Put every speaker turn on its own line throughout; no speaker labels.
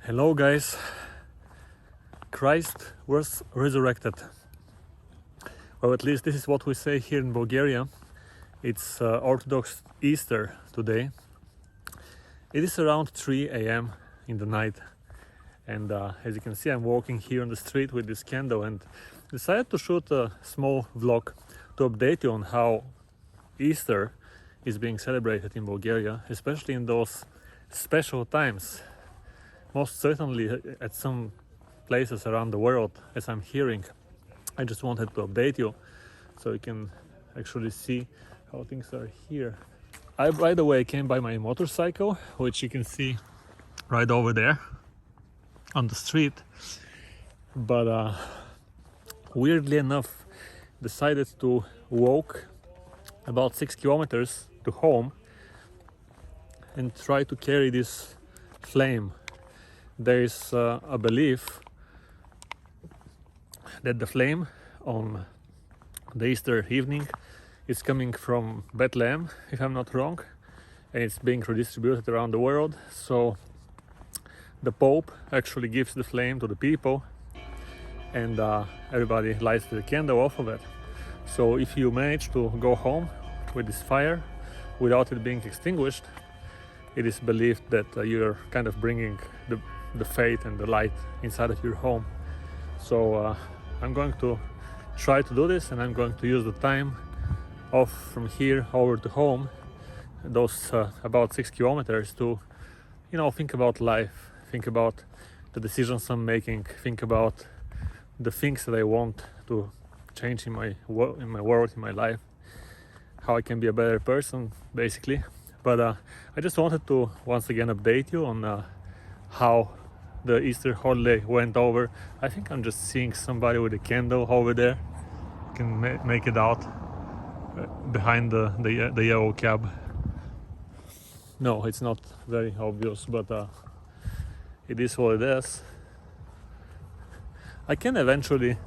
Hello guys, Christ was resurrected. Well, at least this is what we say here in Bulgaria. It's Orthodox Easter today. It is around 3 a.m. in the night, and as you can see, I'm walking here on the street with this candle and decided to shoot a small vlog to update you on how Easter is being celebrated in Bulgaria, especially in those special times. Most certainly at some places around the world, as I'm hearing. I just wanted to update you so you can actually see how things are here. I, by the way, came by my motorcycle, which you can see right over there on the street, but weirdly enough decided to walk about 6 kilometers to home and try to carry this flame. There is a belief that the flame on the Easter evening is coming from Bethlehem, if I'm not wrong, and it's being redistributed around the world. So the Pope actually gives the flame to the people, and everybody lights the candle off of it. So if you manage to go home with this fire without it being extinguished, it is believed that you're kind of bringing the faith and the light inside of your home. So I'm going to try to do this, and I'm going to use the time off from here over to home, those about 6 kilometers, to think about life, think about the decisions I'm making, think about the things that I want to change in my world, in my life, how I can be a better person, basically. But I just wanted to once again update you on how the Easter holiday went over. I think I'm just seeing somebody with a candle over there. You can make it out behind the yellow cab. No, it's not very obvious, but it is what it is. I can eventually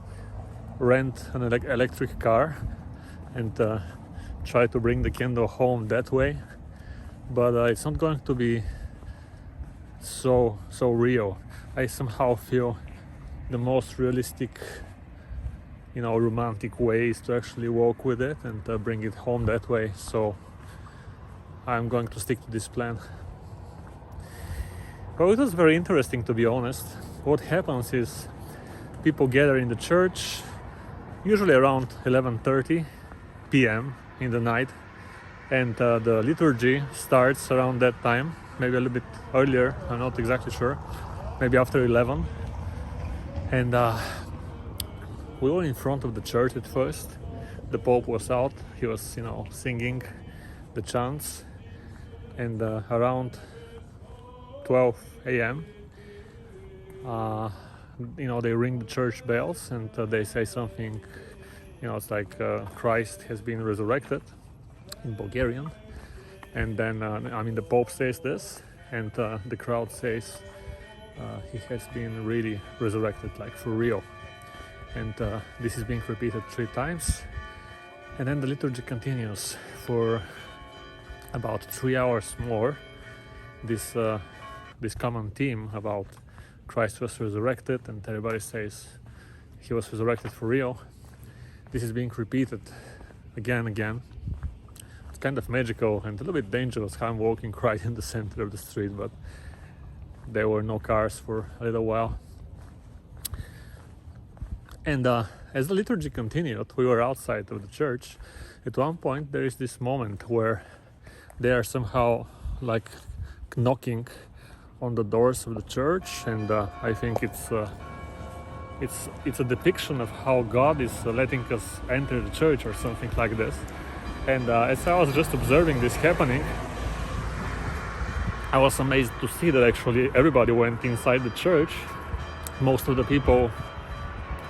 rent an electric car and try to bring the candle home that way, but it's not going to be so real. I somehow feel the most realistic, romantic way is to actually walk with it and bring it home that way. So I'm going to stick to this plan. Well, it was very interesting, to be honest. What happens is people gather in the church usually around 11:30 p.m. in the night, and the liturgy starts around that time, maybe a little bit earlier, I'm not exactly sure, maybe after 11. And we were in front of the church at first. The Pope was out, he was singing the chants, and around 12 a.m. They ring the church bells, and they say something, it's like Christ has been resurrected in Bulgarian. And then the Pope says this, and the crowd says he has been really resurrected, like for real. And this is being repeated 3 times, and then the liturgy continues for about 3 hours more. This common theme about Christ was resurrected, and everybody says he was resurrected for real. This is being repeated again and again. It's kind of magical and a little bit dangerous how I'm walking right in the center of the street, but there were no cars for a little while. And as the liturgy continued, we were outside of the church. At one point there is this moment where they are somehow like knocking on the doors of the church, and I think it's a depiction of how God is letting us enter the church or something like this. And as I was just observing this happening, I was amazed to see that actually everybody went inside the church. Most of the people,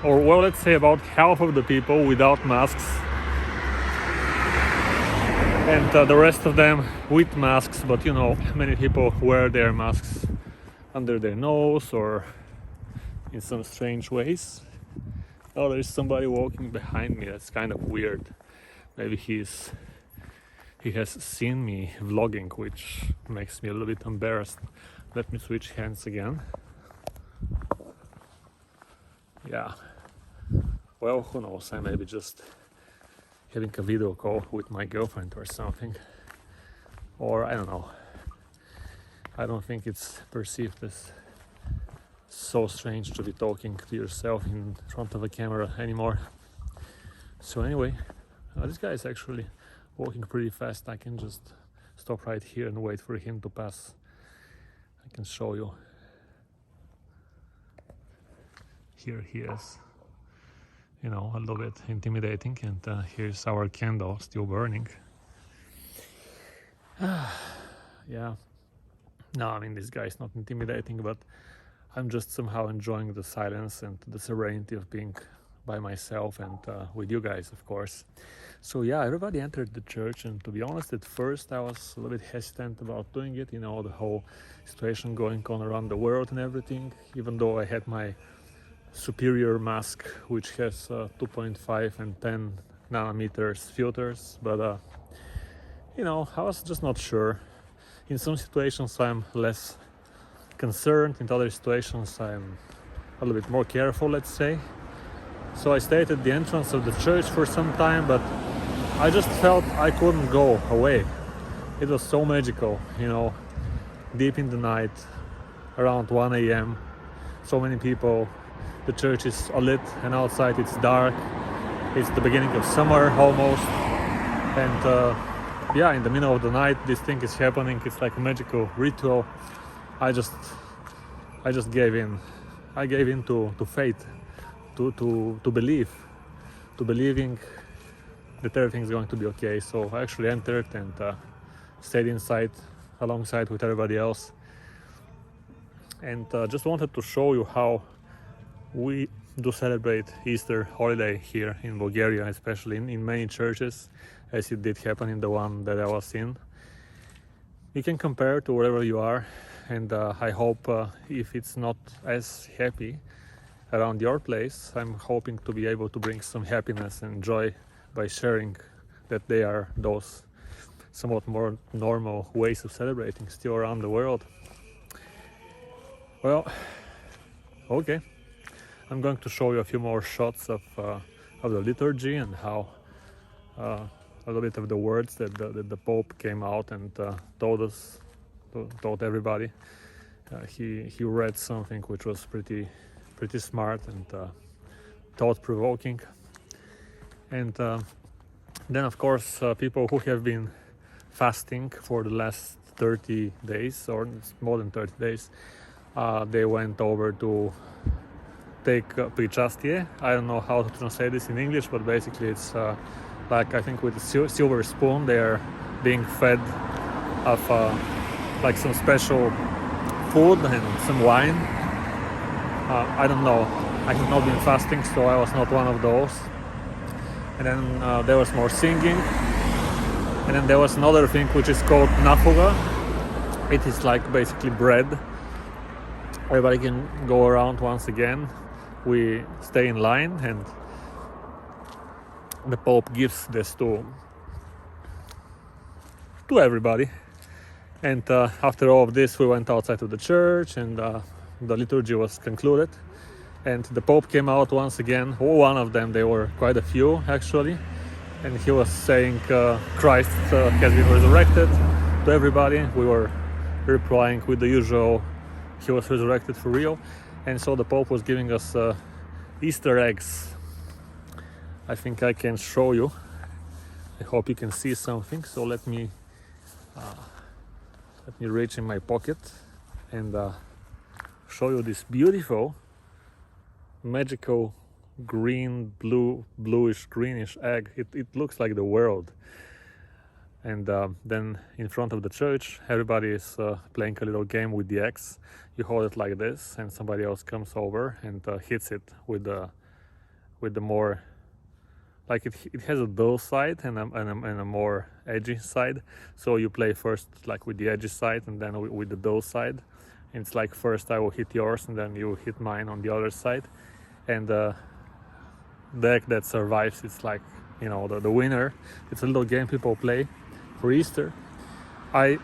or well, let's say about half of the people, without masks, and the rest of them with masks. But many people wear their masks under their nose or in some strange ways. Oh, there's somebody walking behind me. That's kind of weird. Maybe he has seen me vlogging, which makes me a little bit embarrassed. Let me switch hands again. Yeah. Well, who knows? I may be just having a video call with my girlfriend or something. Or I don't know. I don't think it's perceived as so strange to be talking to yourself in front of a camera anymore. So anyway, this guy is actually walking pretty fast. I can just stop right here and wait for him to pass. I can show you. Here he is. You know, a little bit intimidating, and here's our candle still burning. Yeah. No, I mean, this guy is not intimidating, but I'm just somehow enjoying the silence and the serenity of being by myself and with you guys, of course. So yeah, everybody entered the church, and to be honest, at first I was a little bit hesitant about doing it, you know, the whole situation going on around the world and everything, even though I had my superior mask, which has 2.5 and 10 nanometers filters, but you know, I was just not sure. In some situations I'm less concerned, in other situations I'm a little bit more careful, let's say. So I stayed at the entrance of the church for some time, but I just felt I couldn't go away. It was so magical, you know, deep in the night, around 1 a.m. So many people, the church is lit and outside it's dark. It's the beginning of summer almost, and yeah, in the middle of the night this thing is happening. It's like a magical ritual. I just gave in. I gave in to faith, to believing that everything's going to be okay. So I actually entered and stayed inside alongside with everybody else, and just wanted to show you how we do celebrate Easter holiday here in Bulgaria, especially in many churches, as it did happen in the one that I was in. You can compare to wherever you are, and I hope if it's not as happy around your place, I'm hoping to be able to bring some happiness and joy by sharing that they are those somewhat more normal ways of celebrating still around the world. Well, okay. I'm going to show you a few more shots of the liturgy and how a little bit of the words that the Pope came out and told everybody. He read something which was pretty smart and thought-provoking. And then, of course, people who have been fasting for the last 30 days, or more than 30 days, they went over to take причастие. I don't know how to translate this in English, but basically it's like, I think with a silver spoon they are being fed of like some special food and some wine. I don't know. I have not been fasting, so I was not one of those. And then there was more singing. And then there was another thing which is called nafuga. It is like basically bread. Everybody can go around once again. We stay in line, and the Pope gives this to everybody. And after all of this, we went outside to the church, and the liturgy was concluded. And the Pope came out once again. One of them, there were quite a few actually, and he was saying Christ has been resurrected to everybody. We were replying with the usual, he was resurrected for real. And so the Pope was giving us Easter eggs. I think I can show you. I hope you can see something. So let me reach in my pocket and show you this beautiful, magical green, bluish, greenish egg. It looks like the world. And then in front of the church, everybody is playing a little game with the eggs. You hold it like this, and somebody else comes over and hits it with the more, like it has a dull side and a more edgy side. So you play first like with the edgy side, and then with the dull side. And it's like first I will hit yours, and then you hit mine on the other side. And deck that survives. It's like, you know, the winner. It's a little game people play for Easter. I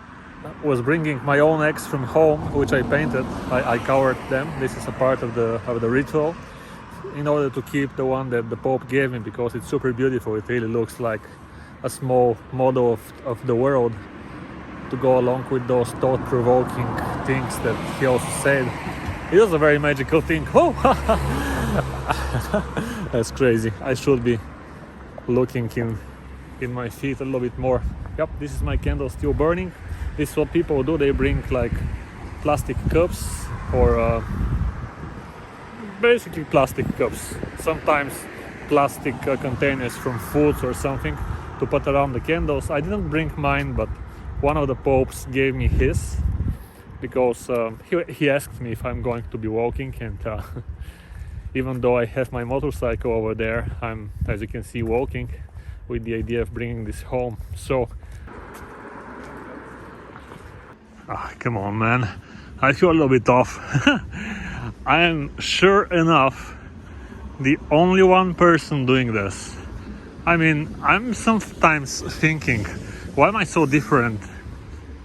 was bringing my own eggs from home, which I painted. I covered them. This is a part of the ritual, in order to keep the one that the Pope gave me, because it's super beautiful. It really looks like a small model of the world, to go along with those thought-provoking things that he also said. It was a very magical thing. Oh, that's crazy. I should be looking in my feet a little bit more. Yep, this is my candle still burning. This is what people do. They bring like plastic cups, or basically plastic cups, sometimes plastic containers from foods or something, to put around the candles. I didn't bring mine, but one of the popes gave me his, because he asked me if I'm going to be walking, and even though I have my motorcycle over there, I'm, as you can see, walking with the idea of bringing this home. So come on, man, I feel a little bit off. I am sure enough the only one person doing this. I mean, I'm sometimes thinking, why am I so different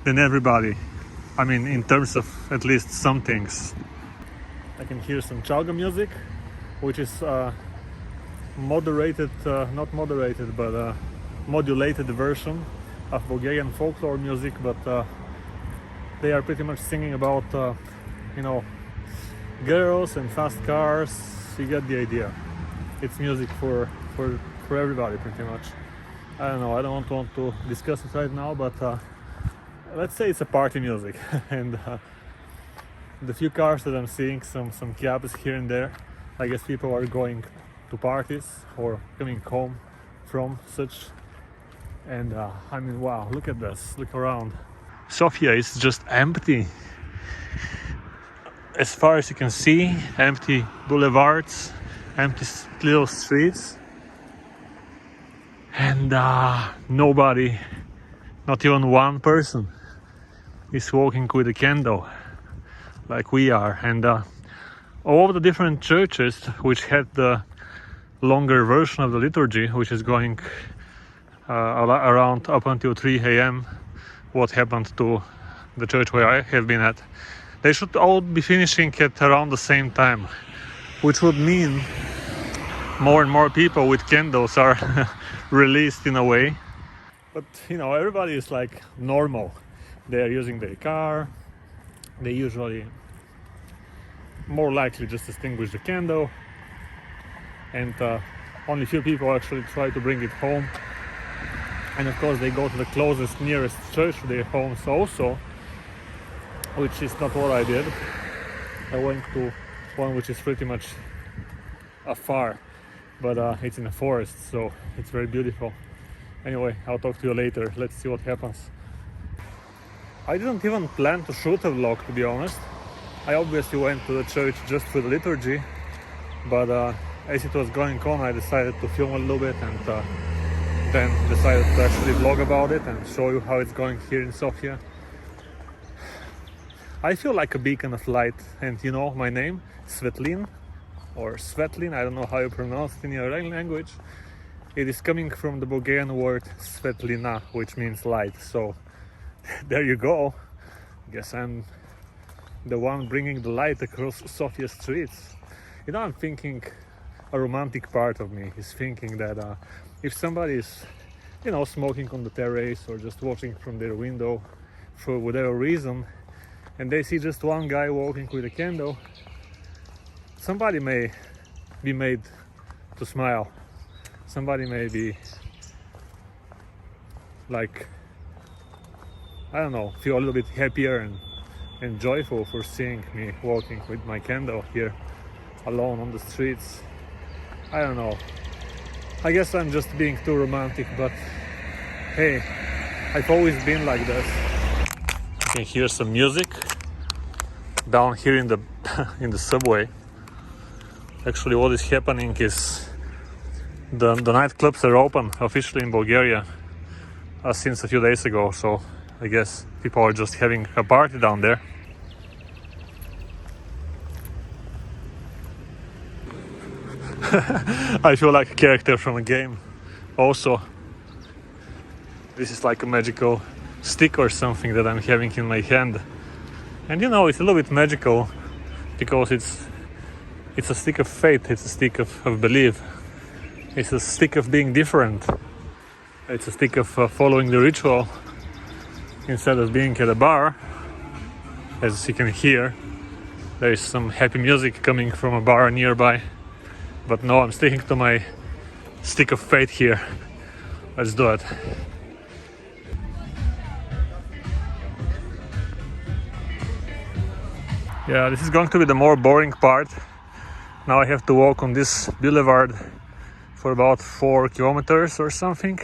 than everybody? I mean, in terms of at least some things. I can hear some chalga music, which is moderated, not moderated, but modulated version of Bulgarian folklore music. But they are pretty much singing about, you know, girls and fast cars. You get the idea. It's music for everybody, pretty much. I don't know, I don't want to discuss it right now, but let's say it's a party music. And the few cars that I'm seeing, some cabs here and there, I guess people are going to parties or coming home from such. And I mean, wow, look at this, look around. Sofia is just empty. As far as you can see, empty boulevards, empty little streets. And nobody, not even one person, is walking with a candle like we are. And all of the different churches which had the longer version of the liturgy, which is going around up until 3 a.m. what happened to the church where I have been at, they should all be finishing at around the same time, which would mean more and more people with candles are released in a way. But you know, everybody is like normal. They are using their car. They usually more likely just extinguish the candle, and only few people actually try to bring it home. And of course they go to the closest nearest church to their homes also, which is not what I did. I went to one which is pretty much afar, but it's in a forest, so it's very beautiful. Anyway, I'll talk to you later. Let's see what happens. I didn't even plan to shoot a vlog, to be honest. I obviously went to the church just for the liturgy, but as it was going on, I decided to film a little bit, and then decided to actually vlog about it and show you how it's going here in Sofia. I feel like a beacon of light, and you know my name, Svetlin, or Svetlin, I don't know how you pronounce it in your language. It is coming from the Bulgarian word Svetlina, which means light. So there you go. I guess I'm the one bringing the light across Sofia streets. You know, I'm thinking, a romantic part of me is thinking that if somebody is, you know, smoking on the terrace or just watching from their window for whatever reason, and they see just one guy walking with a candle, somebody may be made to smile. Somebody may be like, I don't know, feel a little bit happier and joyful for seeing me walking with my candle here alone on the streets. I don't know. I guess I'm just being too romantic, but hey, I've always been like this. You can hear some music down here in the in the subway. Actually, what is happening is the nightclubs are open officially in Bulgaria since a few days ago, so I guess people are just having a party down there. I feel like a character from a game. Also, this is like a magical stick or something that I'm having in my hand. And you know, it's a little bit magical because it's a stick of faith, it's a stick of belief. It's a stick of being different. It's a stick of following the ritual instead of being at a bar. As you can hear, there is some happy music coming from a bar nearby. But no, I'm sticking to my stick of faith here. Let's do it. Yeah, this is going to be the more boring part. Now I have to walk on this boulevard for about 4 kilometers or something,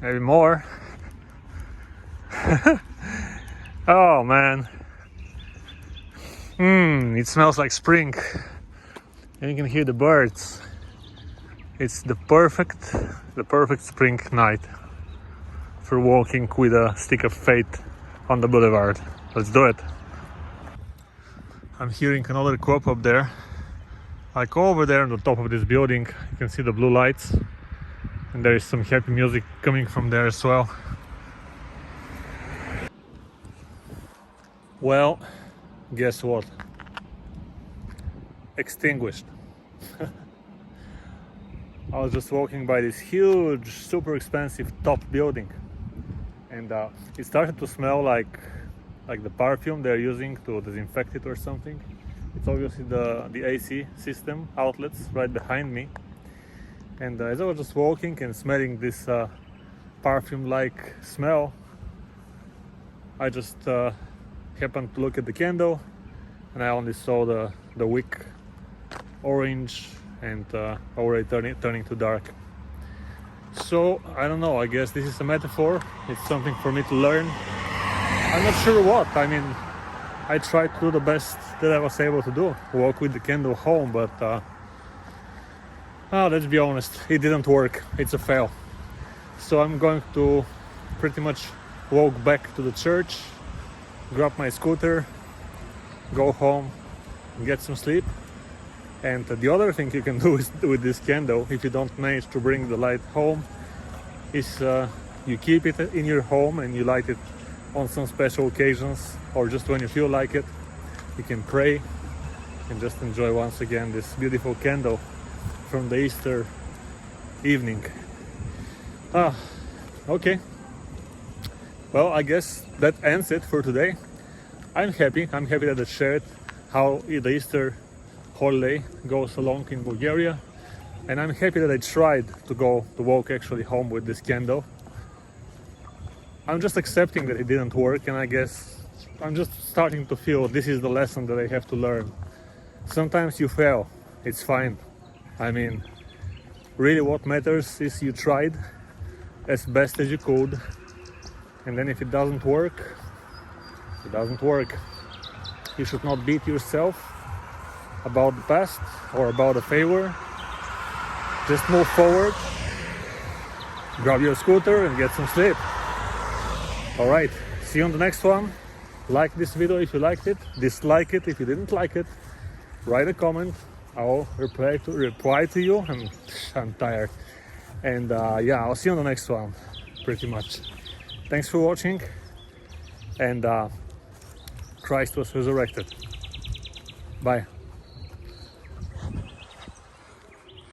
maybe more. Oh man, it smells like spring, and you can hear the birds. It's the perfect spring night for walking with a stick of faith on the boulevard. Let's do it. I'm hearing another crop up there. Like over there on the top of this building, you can see the blue lights, and there is some happy music coming from there as well. Well, guess what? Extinguished. I was just walking by this huge, super expensive top building, and it started to smell like the perfume they're using to disinfect it or something. It's obviously the AC system outlets right behind me. And as I was just walking and smelling this perfume-like smell, I just happened to look at the candle, and I only saw the wick orange and already turning to dark. So I don't know, I guess this is a metaphor. It's something for me to learn. I'm not sure what. I mean, I tried to do the best that I was able to do, walk with the candle home, but let's be honest, it didn't work. It's a fail. So I'm going to pretty much walk back to the church, grab my scooter, go home, get some sleep. And the other thing you can do with this candle, if you don't manage to bring the light home, is you keep it in your home and you light it on some special occasions, or just when you feel like it. You can pray and just enjoy once again this beautiful candle from the Easter evening. Okay. Well, I guess that ends it for today. I'm happy that I shared how the Easter holiday goes along in Bulgaria, and I'm happy that I tried to walk actually home with this candle. I'm just accepting that it didn't work, and I guess I'm just starting to feel this is the lesson that I have to learn. Sometimes you fail, it's fine. I mean, really what matters is you tried as best as you could, and then if it doesn't work, it doesn't work. You should not beat yourself about the past or about a failure. Just move forward, grab your scooter and get some sleep. Alright, see you on the next one. Like this video if you liked it, dislike it if you didn't like it, write a comment, I'll reply to you. I'm tired. And yeah, I'll see you on the next one, pretty much. Thanks for watching, and Christ was resurrected. Bye.